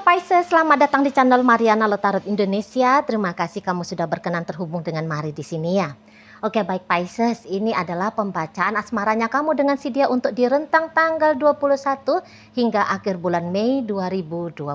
Halo Pisces, selamat datang di channel Mariana Lotarot Indonesia. Terima kasih kamu sudah berkenan terhubung dengan Mari di sini ya. Oke, baik Pisces, ini adalah pembacaan asmaranya kamu dengan si dia untuk di rentang tanggal 21 hingga akhir bulan Mei 2026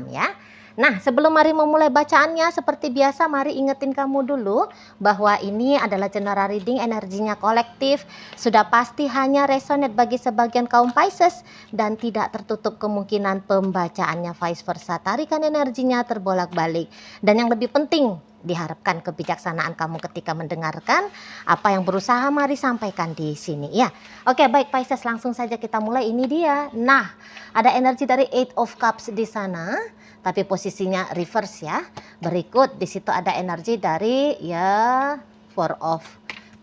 ya. Nah, sebelum Mari memulai bacaannya, seperti biasa Mari ingetin kamu dulu bahwa ini adalah general reading, energinya kolektif. Sudah pasti hanya resonate bagi sebagian kaum Pisces dan tidak tertutup kemungkinan pembacaannya vice versa. Tarikan energinya terbolak-balik. Dan yang lebih penting, diharapkan kebijaksanaan kamu ketika mendengarkan apa yang berusaha Mari sampaikan di sini ya. Oke, baik Pisces, langsung saja kita mulai. Ini dia. Nah, ada energi dari Eight of Cups di sana, tapi posisinya reverse ya. Berikut di situ ada energi dari ya Four of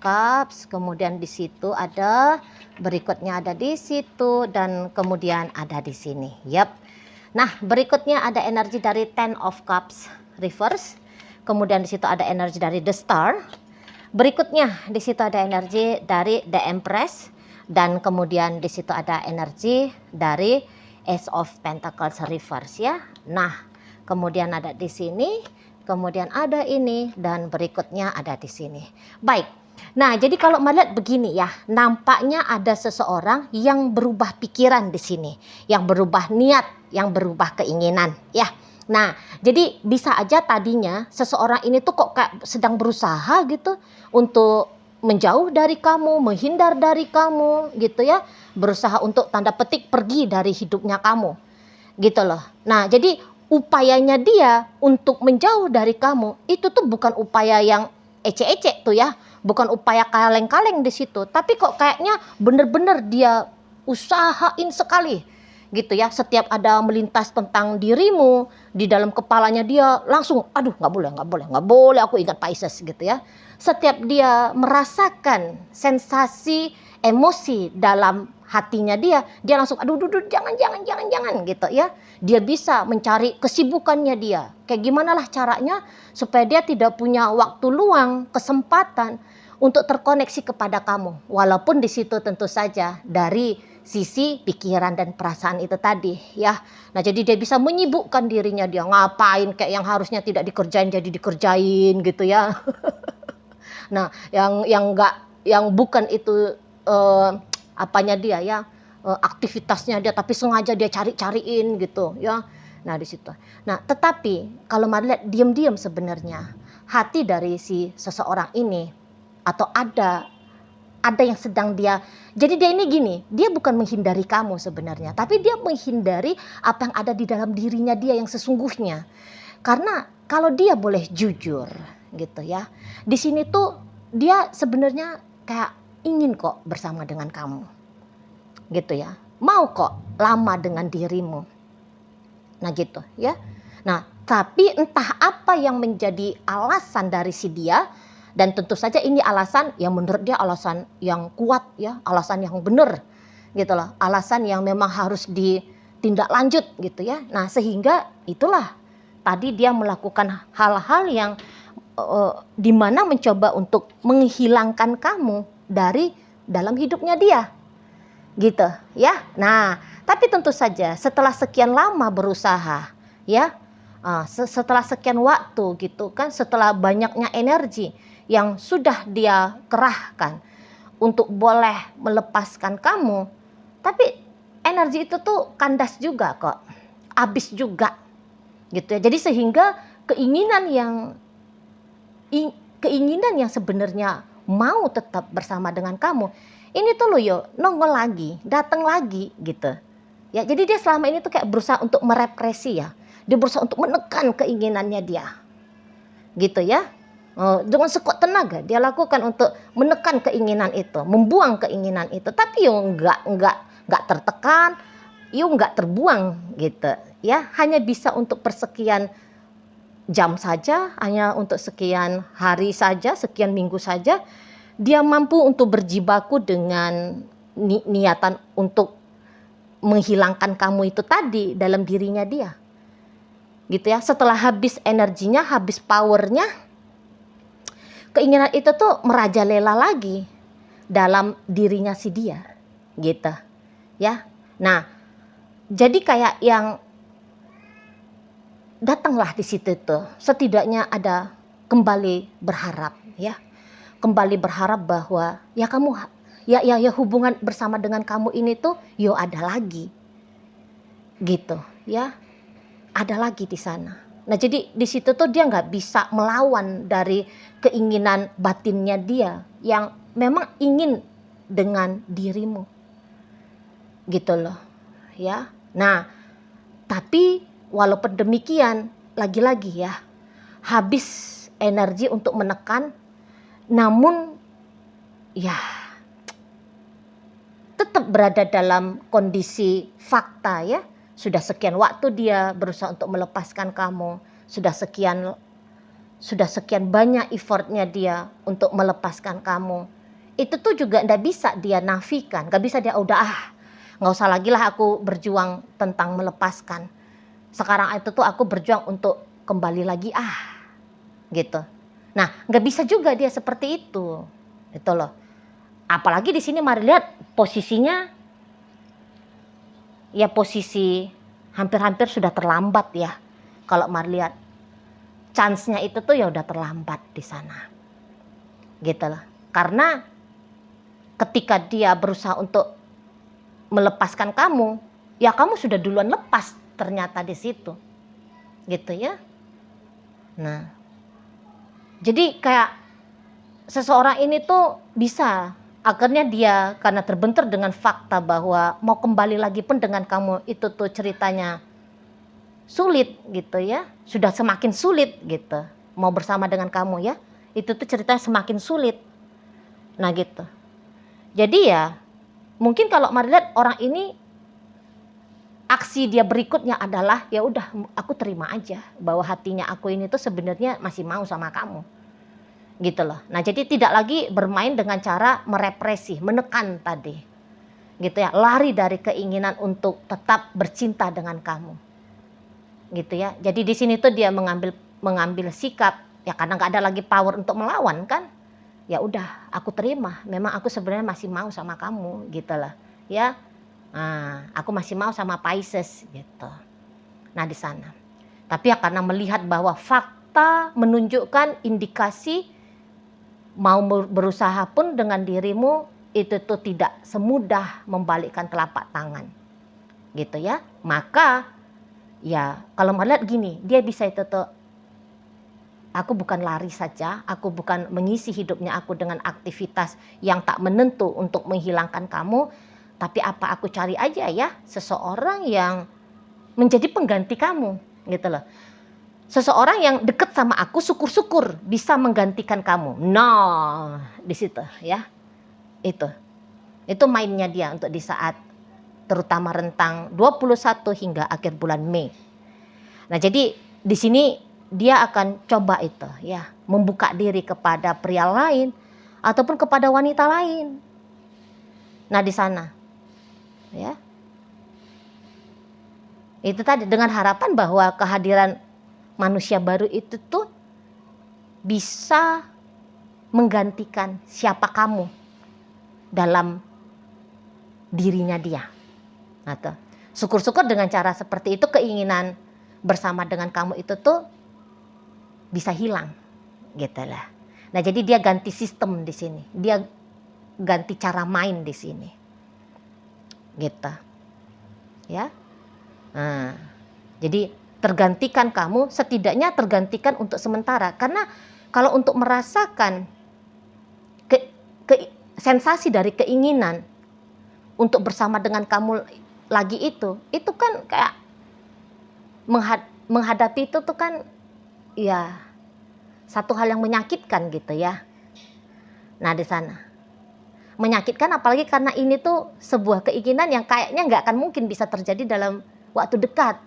Cups, kemudian di situ ada, berikutnya ada di situ, dan kemudian ada di sini. Yap. Nah, berikutnya ada energi dari Ten of Cups reverse. Kemudian di situ ada energi dari The Star. Berikutnya di situ ada energi dari The Empress, dan kemudian di situ ada energi dari Ace of Pentacles reverse ya. Nah, kemudian ada di sini, kemudian ada ini, dan berikutnya ada di sini. Baik. Nah, jadi kalau melihat begini ya, nampaknya ada seseorang yang berubah pikiran di sini, yang berubah niat, yang berubah keinginan ya. Nah, jadi bisa aja tadinya seseorang ini tuh kok kayak sedang berusaha gitu untuk menjauh dari kamu, menghindar dari kamu gitu ya. Berusaha untuk tanda petik pergi dari hidupnya kamu gitu loh. Nah, jadi upayanya dia untuk menjauh dari kamu itu tuh bukan upaya yang ecek-ecek tuh ya. Bukan upaya kaleng-kaleng di situ, tapi kok kayaknya bener-bener dia usahain sekali gitu ya. Setiap ada melintas tentang dirimu di dalam kepalanya dia langsung aduh nggak boleh aku ingat Pisces gitu ya. Setiap dia merasakan sensasi emosi dalam hatinya dia langsung aduh jangan gitu ya. Dia bisa mencari kesibukannya dia, kayak gimana lah caranya supaya dia tidak punya waktu luang, kesempatan untuk terkoneksi kepada kamu. Walaupun di situ tentu saja dari sisi pikiran dan perasaan itu tadi ya. Nah, jadi dia bisa menyibukkan dirinya, dia ngapain kayak yang harusnya tidak dikerjain jadi dikerjain gitu ya. Nah, yang bukan itu apanya dia ya, aktivitasnya dia, tapi sengaja dia cari-cariin gitu ya. Nah, di situ. Nah, tetapi kalau melihat diam-diam sebenarnya hati dari si seseorang ini, atau ada yang sedang dia, jadi dia ini gini, dia bukan menghindari kamu sebenarnya, tapi dia menghindari apa yang ada di dalam dirinya dia yang sesungguhnya. Karena kalau dia boleh jujur gitu ya, di sini tuh dia sebenarnya kayak ingin kok bersama dengan kamu gitu ya, mau kok lama dengan dirimu. Nah gitu ya. Nah, tapi entah apa yang menjadi alasan dari si dia, dan tentu saja ini alasan yang menurut dia alasan yang kuat ya, alasan yang benar gitu loh, alasan yang memang harus ditindak lanjut gitu ya. Nah, sehingga itulah tadi dia melakukan hal-hal yang dimana mencoba untuk menghilangkan kamu dari dalam hidupnya dia gitu ya. Nah, tapi tentu saja setelah sekian lama berusaha ya, setelah sekian waktu gitu kan, setelah banyaknya energi yang sudah dia kerahkan untuk boleh melepaskan kamu, tapi energi itu tuh kandas juga kok, habis juga gitu ya. Jadi sehingga keinginan yang sebenarnya mau tetap bersama dengan kamu ini tuh loh yo nongol lagi, datang lagi gitu ya. Jadi dia selama ini tuh kayak berusaha untuk merepresi ya, dia berusaha untuk menekan keinginannya dia gitu ya. Dengan sekuat tenaga dia lakukan untuk menekan keinginan itu, membuang keinginan itu, tapi yo nggak tertekan, yo nggak terbuang gitu ya. Hanya bisa untuk persekian jam saja, hanya untuk sekian hari saja, sekian minggu saja, dia mampu untuk berjibaku dengan niatan untuk menghilangkan kamu itu tadi dalam dirinya dia gitu ya. Setelah habis energinya, habis powernya, keinginan itu tuh merajalela lagi dalam dirinya si dia gitu ya. Nah, jadi kayak yang datanglah di situ tuh, setidaknya ada kembali berharap ya. Kembali berharap bahwa ya kamu ya hubungan bersama dengan kamu ini tuh yo ada lagi. Gitu ya. Ada lagi di sana. Nah, jadi di situ tuh dia nggak bisa melawan dari keinginan batinnya dia yang memang ingin dengan dirimu. Gitu loh. Ya. Nah, tapi walaupun demikian, lagi-lagi ya, habis energi untuk menekan, namun ya tetap berada dalam kondisi fakta ya. Sudah sekian waktu dia berusaha untuk melepaskan kamu, sudah sekian banyak effortnya dia untuk melepaskan kamu. Itu tuh juga nggak bisa dia nafikan, nggak bisa dia nggak usah lagi lah aku berjuang tentang melepaskan. Sekarang itu tuh aku berjuang untuk kembali lagi gitu. Nah, nggak bisa juga dia seperti itu loh. Apalagi di sini mari lihat posisinya, ya posisi hampir-hampir sudah terlambat ya. Kalau mari lihat chance-nya itu tuh ya udah terlambat di sana, gitu loh. Karena ketika dia berusaha untuk melepaskan kamu, ya kamu sudah duluan lepas ternyata di situ, gitu ya. Nah, jadi kayak seseorang ini tuh bisa akhirnya dia karena terbentur dengan fakta bahwa mau kembali lagi pun dengan kamu itu tuh ceritanya sulit gitu ya, sudah semakin sulit gitu mau bersama dengan kamu ya, itu tuh ceritanya semakin sulit. Nah gitu. Jadi ya mungkin kalau mari lihat orang ini aksi dia berikutnya adalah ya udah aku terima aja bahwa hatinya aku ini tuh sebenarnya masih mau sama kamu. Gitu loh. Nah, jadi tidak lagi bermain dengan cara merepresi, menekan tadi. Gitu ya, lari dari keinginan untuk tetap bercinta dengan kamu. Gitu ya. Jadi di sini tuh dia mengambil sikap ya karena nggak ada lagi power untuk melawan kan. Ya udah, aku terima. Memang aku sebenarnya masih mau sama kamu, gitu lah. Ya. Nah, aku masih mau sama Pisces gitu. Nah, di sana. Tapi ya karena melihat bahwa fakta menunjukkan indikasi mau berusaha pun dengan dirimu itu tuh tidak semudah membalikkan telapak tangan. Gitu ya. Maka ya kalau melihat gini, dia bisa itu tuh, aku bukan lari saja, aku bukan mengisi hidupnya aku dengan aktivitas yang tak menentu untuk menghilangkan kamu, tapi apa aku cari aja ya seseorang yang menjadi pengganti kamu, gitu loh. Seseorang yang dekat sama aku, syukur-syukur bisa menggantikan kamu. Nah, di situ ya. Itu mainnya dia untuk di saat terutama rentang 21 hingga akhir bulan Mei. Nah, jadi di sini dia akan coba itu ya, membuka diri kepada pria lain ataupun kepada wanita lain. Nah, di sana ya. Itu tadi dengan harapan bahwa kehadiran manusia baru itu tuh bisa menggantikan siapa kamu dalam dirinya dia. Nah, tuh. Syukur-syukur dengan cara seperti itu keinginan bersama dengan kamu itu tuh bisa hilang, gitu lah. Nah, jadi dia ganti sistem di sini, dia ganti cara main di sini, gitu, ya. Nah, jadi tergantikan kamu, setidaknya tergantikan untuk sementara, karena kalau untuk merasakan sensasi dari keinginan untuk bersama dengan kamu lagi itu kan kayak menghadapi itu tuh kan ya satu hal yang menyakitkan gitu ya. Nah, di sana menyakitkan apalagi karena ini tuh sebuah keinginan yang kayaknya nggak akan mungkin bisa terjadi dalam waktu dekat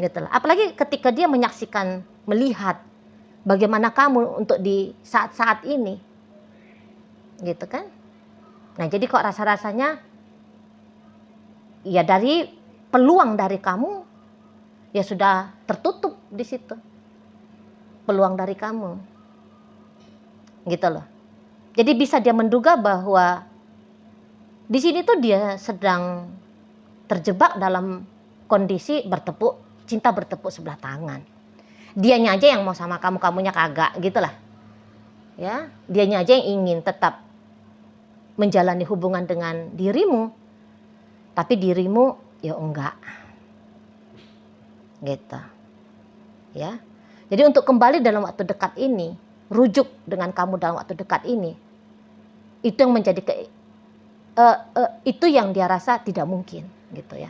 gitu lah. Apalagi ketika dia menyaksikan, melihat bagaimana kamu untuk di saat-saat ini gitu kan. Nah, jadi kok rasa-rasanya ya dari peluang dari kamu ya sudah tertutup di situ. Peluang dari kamu. Gitu loh. Jadi bisa dia menduga bahwa di sini tuh dia sedang terjebak dalam kondisi bertepuk cinta bertepuk sebelah tangan. Dianya aja yang mau sama kamu, kamunya kagak, gitulah. Ya, dianya aja yang ingin tetap menjalani hubungan dengan dirimu, tapi dirimu ya enggak. Gitu. Ya. Jadi untuk kembali dalam waktu dekat ini, rujuk dengan kamu dalam waktu dekat ini, itu yang menjadi itu yang dia rasa tidak mungkin, gitu ya.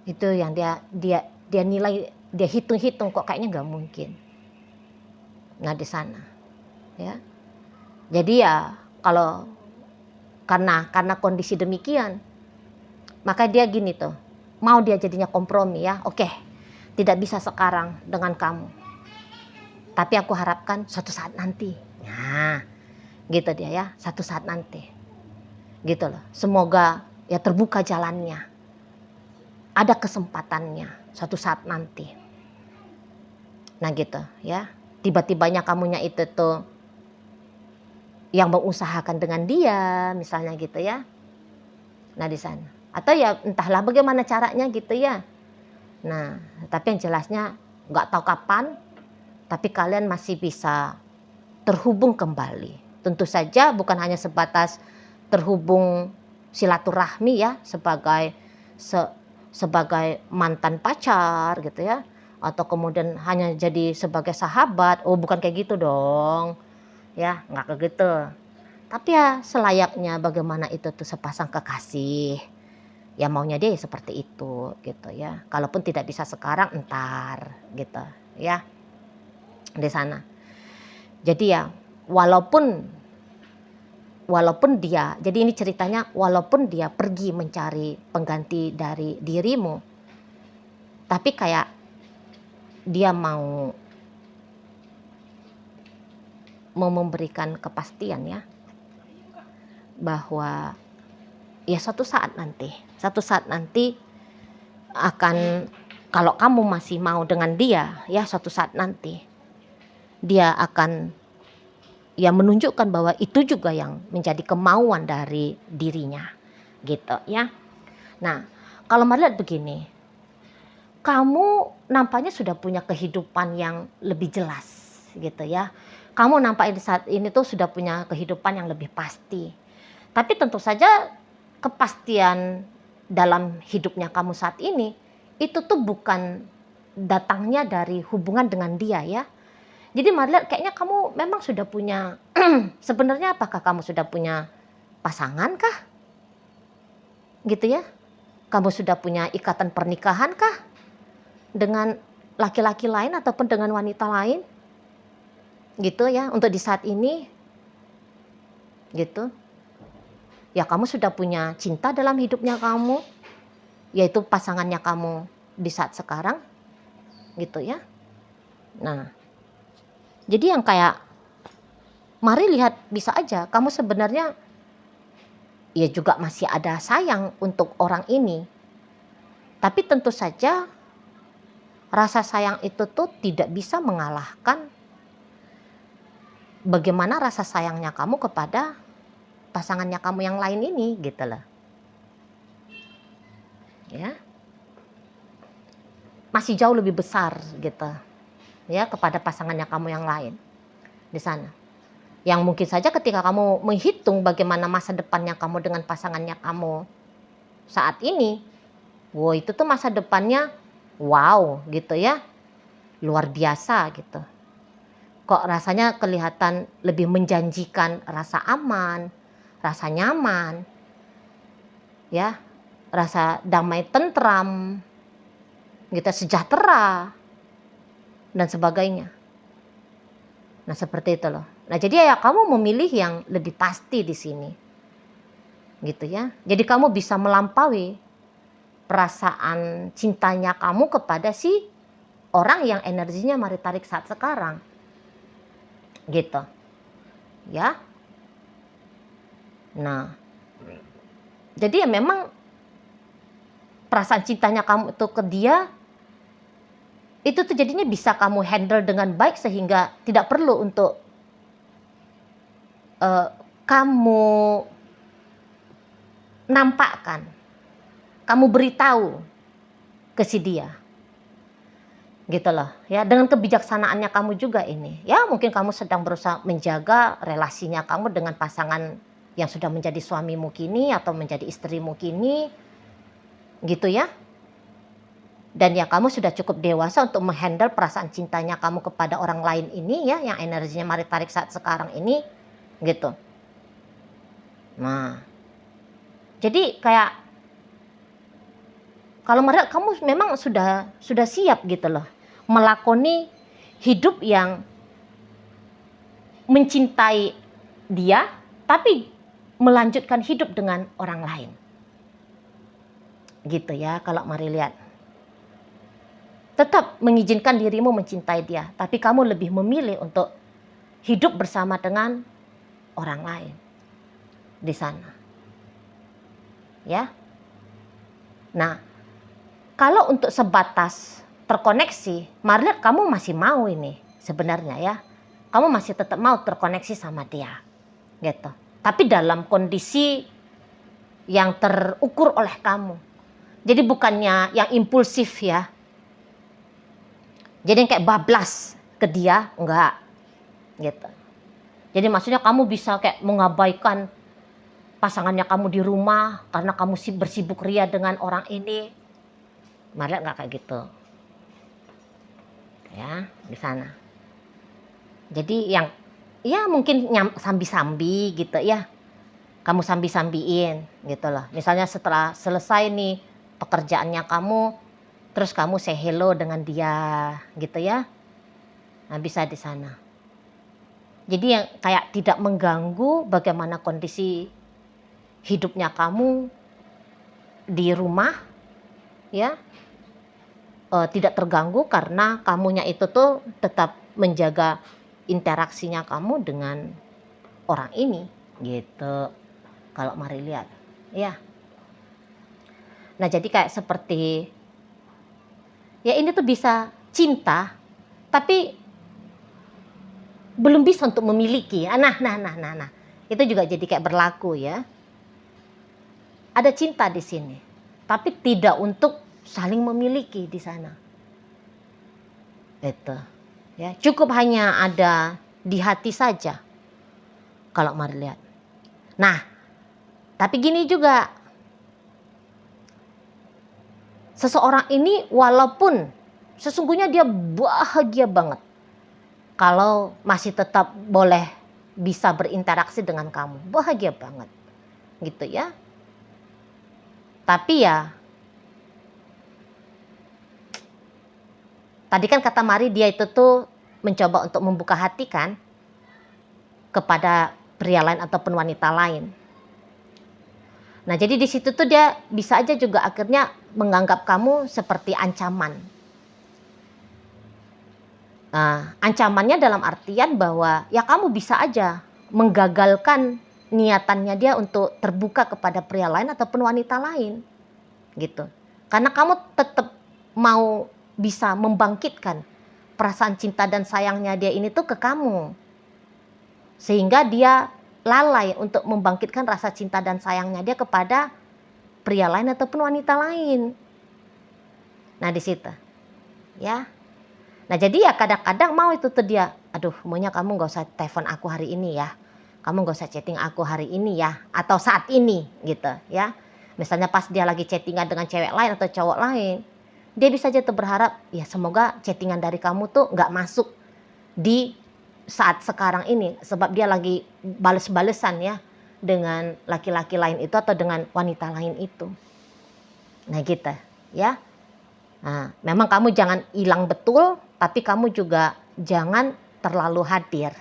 Itu yang dia nilai, dia hitung-hitung kok kayaknya nggak mungkin. Nah di sana, ya. Jadi ya kalau karena kondisi demikian, maka dia gini tuh, mau dia jadinya kompromi ya, oke, tidak bisa sekarang dengan kamu, tapi aku harapkan suatu saat nanti. Nah, gitu dia ya, satu saat nanti, gitu loh. Semoga ya terbuka jalannya, ada kesempatannya suatu saat nanti. Nah gitu ya, tiba-tibanya kamunya itu tuh yang mengusahakan dengan dia, misalnya gitu ya. Nah di sana, atau ya entahlah bagaimana caranya gitu ya. Nah, tapi yang jelasnya nggak tahu kapan, tapi kalian masih bisa terhubung kembali. Tentu saja bukan hanya sebatas terhubung silaturahmi ya, sebagai mantan pacar gitu ya, atau kemudian hanya jadi sebagai sahabat. Oh bukan kayak gitu dong ya, nggak kayak gitu. Tapi ya selayaknya bagaimana itu tuh sepasang kekasih, ya maunya dia seperti itu gitu ya. Kalaupun tidak bisa sekarang, entar gitu ya, di sana. Jadi ya walaupun dia, jadi ini ceritanya, walaupun dia pergi mencari pengganti dari dirimu, tapi kayak dia mau memberikan kepastian ya, bahwa ya suatu saat nanti akan, kalau kamu masih mau dengan dia, ya suatu saat nanti dia akan ya menunjukkan bahwa itu juga yang menjadi kemauan dari dirinya, gitu ya. Nah, kalau melihat begini, kamu nampaknya sudah punya kehidupan yang lebih jelas, gitu ya. Kamu nampaknya saat ini tuh sudah punya kehidupan yang lebih pasti. Tapi tentu saja kepastian dalam hidupnya kamu saat ini itu tuh bukan datangnya dari hubungan dengan dia ya. Jadi Marliat kayaknya kamu memang sudah punya sebenarnya apakah kamu sudah punya pasangan kah? Gitu ya. Kamu sudah punya ikatan pernikahan kah? Dengan laki-laki lain ataupun dengan wanita lain? Gitu ya, untuk di saat ini. Gitu. Ya kamu sudah punya cinta dalam hidupnya kamu, yaitu pasangannya kamu di saat sekarang. Gitu ya. Nah, jadi yang kayak mari lihat, bisa aja kamu sebenarnya ya juga masih ada sayang untuk orang ini. Tapi tentu saja rasa sayang itu tuh tidak bisa mengalahkan bagaimana rasa sayangnya kamu kepada pasangannya kamu yang lain ini, gitu loh. Ya. Masih jauh lebih besar gitu. Ya, kepada pasangannya kamu yang lain di sana. Yang mungkin saja ketika kamu menghitung bagaimana masa depannya kamu dengan pasangannya kamu saat ini, wow itu tuh masa depannya wow gitu ya, luar biasa gitu. Kok rasanya kelihatan lebih menjanjikan, rasa aman, rasa nyaman, ya, rasa damai tentram, gitu, sejahtera dan sebagainya. Nah seperti itu loh. Nah jadi ya kamu memilih yang lebih pasti di sini, gitu ya. Jadi kamu bisa melampaui perasaan cintanya kamu kepada si orang yang energinya mari tarik saat sekarang, gitu, ya. Nah, jadi ya memang perasaan cintanya kamu itu ke dia itu tuh jadinya bisa kamu handle dengan baik sehingga tidak perlu untuk kamu nampakkan, kamu beritahu ke si dia, gitu loh ya, dengan kebijaksanaannya kamu juga ini ya, mungkin kamu sedang berusaha menjaga relasinya kamu dengan pasangan yang sudah menjadi suamimu kini atau menjadi istrimu kini gitu ya, dan ya kamu sudah cukup dewasa untuk menghandle perasaan cintanya kamu kepada orang lain ini ya, yang energinya mari tarik saat sekarang ini gitu. Nah jadi kayak kalau mereka kamu memang sudah siap gitu loh melakoni hidup yang mencintai dia tapi melanjutkan hidup dengan orang lain gitu ya. Kalau mari lihat, tetap mengizinkan dirimu mencintai dia tapi kamu lebih memilih untuk hidup bersama dengan orang lain di sana ya. Nah kalau untuk sebatas terkoneksi, mari lihat kamu masih mau ini sebenarnya ya, kamu masih tetap mau terkoneksi sama dia gitu, tapi dalam kondisi yang terukur oleh kamu. Jadi bukannya yang impulsif ya, jadi yang kayak bablas ke dia, enggak gitu. Jadi maksudnya kamu bisa kayak mengabaikan pasangannya kamu di rumah karena kamu bersibuk ria dengan orang ini, mari lihat nggak kayak gitu ya di sana. Jadi yang ya mungkin sambi-sambi gitu ya, kamu sambi-sambiin gitu loh. Misalnya setelah selesai nih pekerjaannya kamu, terus kamu say hello dengan dia gitu ya. Nah bisa di sana. Jadi yang kayak tidak mengganggu bagaimana kondisi hidupnya kamu di rumah ya, tidak terganggu karena kamunya itu tuh tetap menjaga interaksinya kamu dengan orang ini gitu. Kalau mari lihat ya. Nah jadi kayak seperti ya ini tuh bisa cinta tapi belum bisa untuk memiliki. Nah. Itu juga jadi kayak berlaku ya. Ada cinta di sini, tapi tidak untuk saling memiliki di sana. Itu. Ya, cukup hanya ada di hati saja. Kalau mari lihat. Nah, tapi gini juga. Seseorang ini walaupun sesungguhnya dia bahagia banget kalau masih tetap boleh bisa berinteraksi dengan kamu. Bahagia banget. Gitu ya. Tapi ya tadi kan kata Mari dia itu tuh mencoba untuk membuka hati kan kepada pria lain ataupun wanita lain. Nah jadi di situ tuh dia bisa aja juga akhirnya menganggap kamu seperti ancaman. Nah, ancamannya dalam artian bahwa ya kamu bisa aja menggagalkan niatannya dia untuk terbuka kepada pria lain ataupun wanita lain gitu. Karena kamu tetap mau bisa membangkitkan perasaan cinta dan sayangnya dia ini tuh ke kamu. Sehingga dia lalai untuk membangkitkan rasa cinta dan sayangnya dia kepada pria lain ataupun wanita lain. Nah di situ ya. Nah jadi ya kadang-kadang mau itu tuh dia, aduh maunya kamu gak usah telepon aku hari ini ya, kamu gak usah chatting aku hari ini ya, atau saat ini gitu ya. Misalnya pas dia lagi chattingan dengan cewek lain atau cowok lain, dia bisa aja tuh berharap ya semoga chattingan dari kamu tuh gak masuk di saat sekarang ini, sebab dia lagi bales-balesan ya dengan laki-laki lain itu atau dengan wanita lain itu. Nah gitu ya. Nah, memang kamu jangan hilang betul, tapi kamu juga jangan terlalu hadir.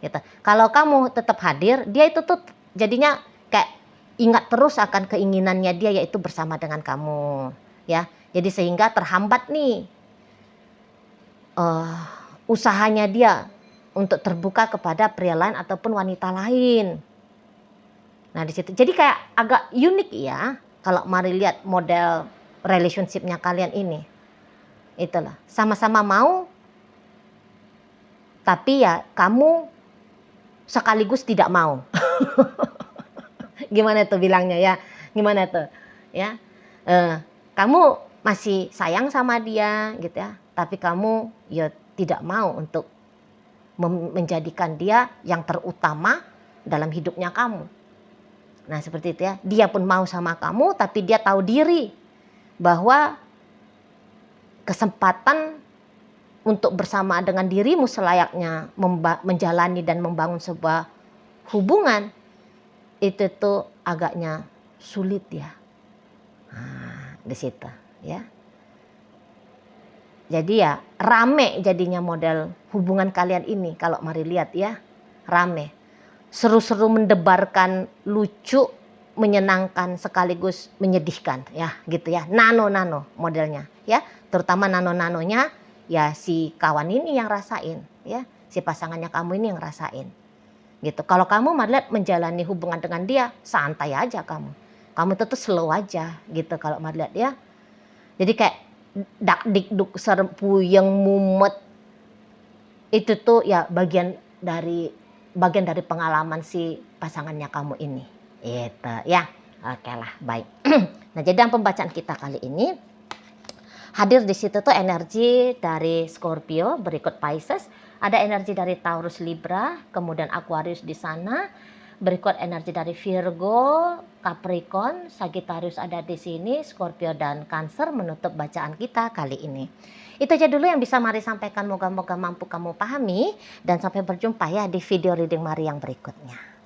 Gitu. Kalau kamu tetap hadir, dia itu tuh jadinya kayak ingat terus akan keinginannya dia yaitu bersama dengan kamu, ya. Jadi sehingga terhambat nih usahanya dia untuk terbuka kepada pria lain ataupun wanita lain. Nah di situ, jadi kayak agak unik ya kalau mari lihat model relationship-nya kalian ini. Itulah, sama-sama mau, tapi ya kamu sekaligus tidak mau. Gimana tuh bilangnya ya? Gimana tuh? Ya, kamu masih sayang sama dia gitu ya, tapi kamu ya tidak mau untuk menjadikan dia yang terutama dalam hidupnya kamu. Nah seperti itu ya, dia pun mau sama kamu tapi dia tahu diri bahwa kesempatan untuk bersama dengan dirimu selayaknya menjalani dan membangun sebuah hubungan itu tuh agaknya sulit ya. Nah, di situ ya. Jadi ya rame jadinya model hubungan kalian ini kalau mari lihat ya, rame. Seru-seru, mendebarkan, lucu, menyenangkan sekaligus menyedihkan ya gitu ya. Nano-nano modelnya ya. Terutama nano-nanonya ya si kawan ini yang rasain ya. Si pasangannya kamu ini yang rasain. Gitu. Kalau kamu melihat menjalani hubungan dengan dia santai aja kamu. Kamu tuh slow aja gitu kalau melihat ya. Jadi kayak dak dikduk serpu yang mumet itu tuh ya bagian dari pengalaman si pasangannya kamu ini. Itu ya. Oke lah, baik. Nah, jadi dalam pembacaan kita kali ini hadir di situ tuh energi dari Scorpio, berikut Pisces, ada energi dari Taurus, Libra, kemudian Aquarius di sana, berikut energi dari Virgo, Capricorn, Sagittarius ada di sini, Scorpio dan Cancer menutup bacaan kita kali ini. Itu aja dulu yang bisa Mari sampaikan, moga-moga mampu kamu pahami dan sampai berjumpa ya di video reading Mari yang berikutnya.